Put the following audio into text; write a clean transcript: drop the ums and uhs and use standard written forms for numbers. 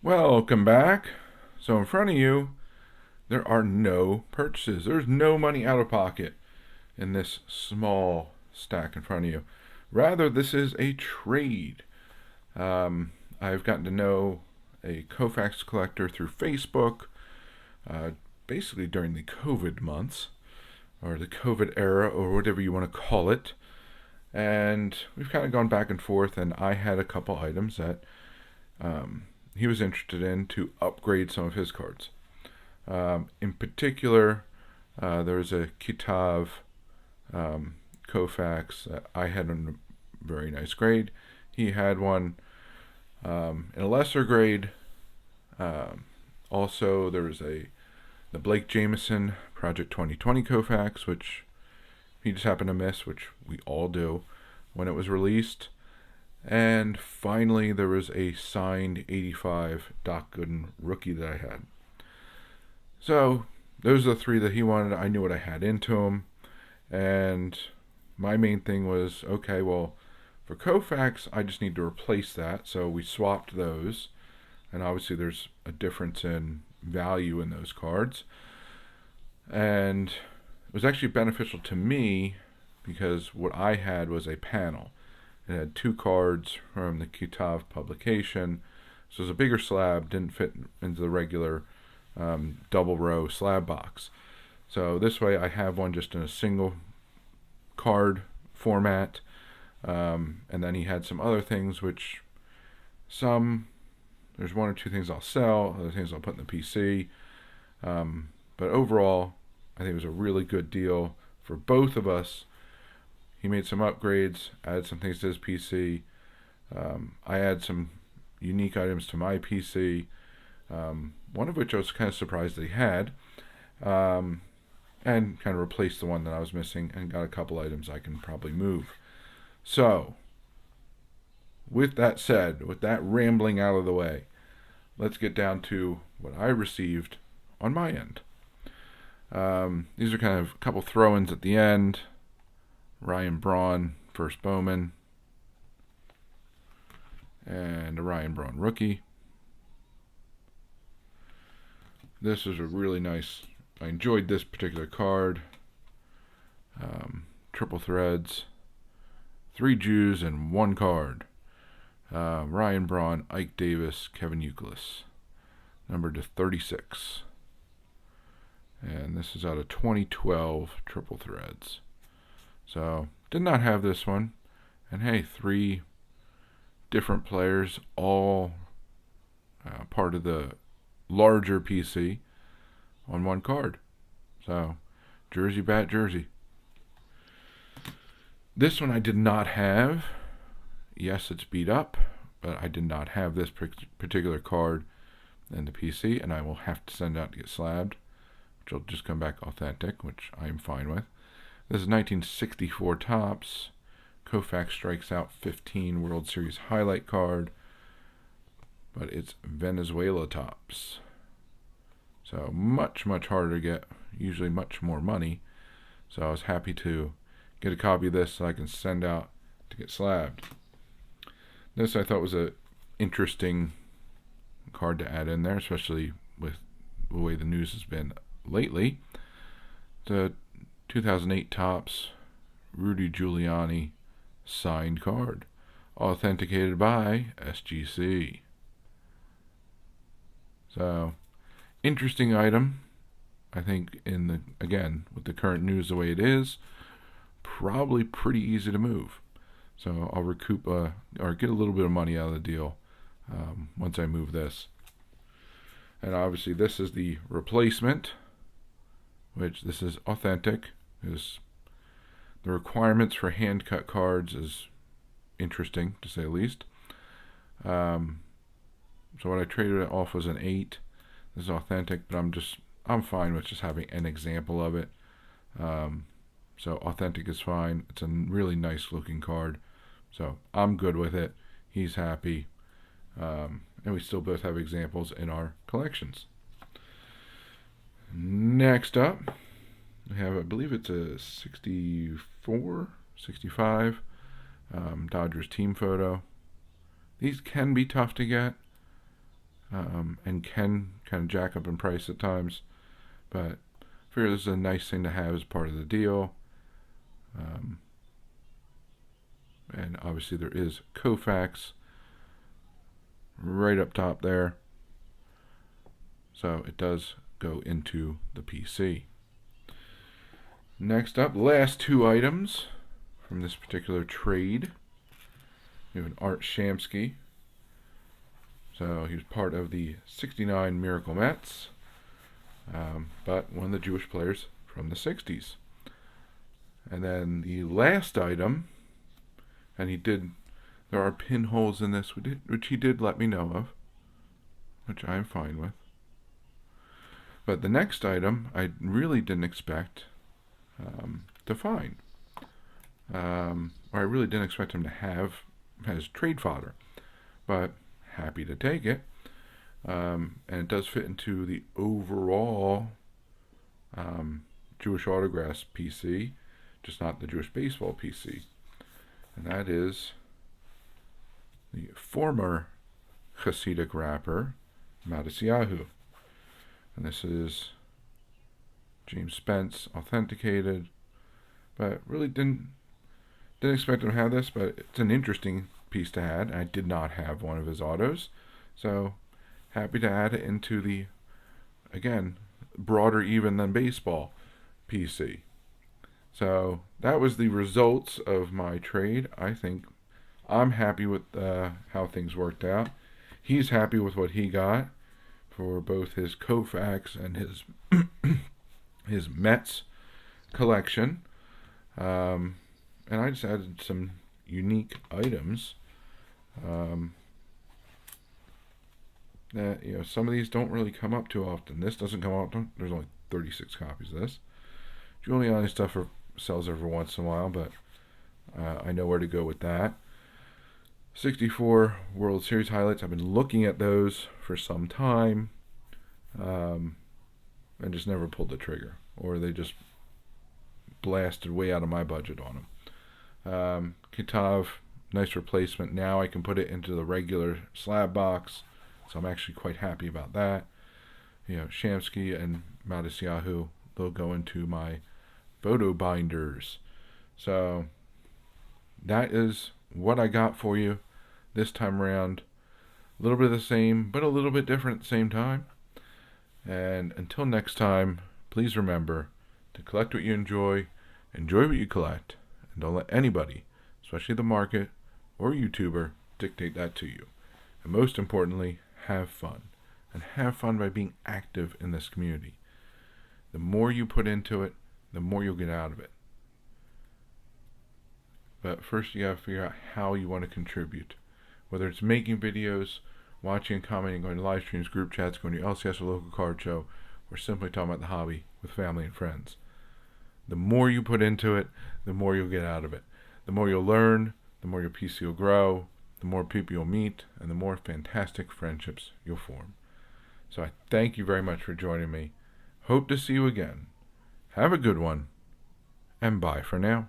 Welcome back. So in front of you, there are no purchases. There's no money out of pocket in this small stack in front of you. Rather, this is a trade. I've gotten to know a Koufax collector through Facebook, uh, basically during the COVID months, or the COVID era, or whatever you want to call it. And we've kind of gone back and forth, and I had a couple items that he was interested in to upgrade some of his cards. In particular, there's a Kitav Koufax that I had in a very nice grade. He had one in a lesser grade. Also, there was the Blake Jameson Project 2020 Koufax, which he just happened to miss, which we all do when it was released. And finally, there was a signed 85 Doc Gooden rookie that I had. So those are the three that he wanted. I knew what I had into him, and my main thing was okay. Well, for Koufax, I just need to replace that. So we swapped those, and obviously there's a difference in value in those cards, and it was actually beneficial to me because what I had was a panel. It had two cards from the Kitav publication, so it was a bigger slab, didn't fit into the regular double row slab box. So this way I have one just in a single card format. And then he had some other things, which there's one or two things I'll sell, other things I'll put in the PC. But overall, I think it was a really good deal for both of us. He made some upgrades, added some things to his PC. I add some unique items to my PC. One of which I was kind of surprised that he had, and kind of replaced the one that I was missing and got a couple items I can probably move. So, with that said, with that rambling out of the way, let's get down to what I received on my end. These are kind of a couple throw-ins at the end. Ryan Braun, first Bowman, and a Ryan Braun rookie. This is a really nice. I enjoyed this particular card. Triple threads, 3 Jews and 1 card. Ryan Braun, Ike Davis, Kevin Youkilis, numbered to 36. And this is out of 2012 triple threads. So, did not have this one. And hey, 3 different players, all part of the larger PC on 1 card. So, jersey, bat, jersey. This one I did not have. Yes, it's beat up, but I did not have this particular card in the PC, and I will have to send out to get slabbed, which will just come back authentic, which I am fine with. This is 1964 Topps. Koufax Strikes Out 15 World Series highlight card, but it's Venezuela Topps. So much, much harder to get, usually much more money. So I was happy to get a copy of this so I can send out to get slabbed. This I thought was an interesting card to add in there, especially with the way the news has been lately. The 2008 Topps Rudy Giuliani signed card, authenticated by SGC. So, interesting item. I think again, with the current news the way it is, probably pretty easy to move. So I'll recoup or get a little bit of money out of the deal once I move this. And obviously this is the replacement, which this is authentic. The requirements for hand cut cards is interesting to say the least. So what I traded it off was an 8. This is authentic, but I'm fine with just having an example of it. So authentic is fine. It's a really nice looking card. So I'm good with it. He's happy. And we still both have examples in our collections. Next up, we have, I believe it's a 64, 65 Dodgers team photo. These can be tough to get. and can kind of jack up in price at times. But I figure this is a nice thing to have as part of the deal. And obviously there is Koufax right up top there. So it does go into the PC. Next up, last two items from this particular trade. We have an Art Shamsky. So he was part of the 69 Miracle Mets, but one of the Jewish players from the 60s. And then the last item, and there are pinholes in this, which he did let me know of, which I'm fine with. But the next item, I really didn't expect to find. Or I really didn't expect him to have as trade fodder. But happy to take it. And it does fit into the overall Jewish Autographs PC, just not the Jewish Baseball PC. And that is the former Hasidic rapper, Matisyahu. And this is James Spence authenticated. But really didn't expect him to have this, but it's an interesting piece to add. I did not have one of his autos, so happy to add it into the, again, broader even than baseball PC. So that was the results of my trade. I think I'm happy with how things worked out. He's happy with what he got for both his Koufax and his his Mets collection. And I just added some unique items that, some of these don't really come up too often. This doesn't come up. There's only 36 copies of this. Giuliani stuff sells every once in a while, but I know where to go with that. 64 World Series highlights. I've been looking at those for some time, and just never pulled the trigger, or they just blasted way out of my budget on them. Kitav, nice replacement. Now I can put it into the regular slab box, so I'm actually quite happy about that. Shamsky and Matisyahu, they'll go into my photo binders. So that is what I got for you this time around. A little bit of the same, but a little bit different at the same time. And until next time, please remember to collect what you enjoy what you collect, and don't let anybody, especially the market or YouTuber, dictate that to you. And most importantly, have fun. And have fun by being active in this community. The more you put into it, the more you'll get out of it. But first you gotta figure out how you want to contribute. Whether it's making videos, watching and commenting, going to live streams, group chats, going to LCS or local card show, or simply talking about the hobby with family and friends. The more you put into it, the more you'll get out of it. The more you'll learn, the more your PC will grow, the more people you'll meet, and the more fantastic friendships you'll form. So I thank you very much for joining me. Hope to see you again. Have a good one, and bye for now.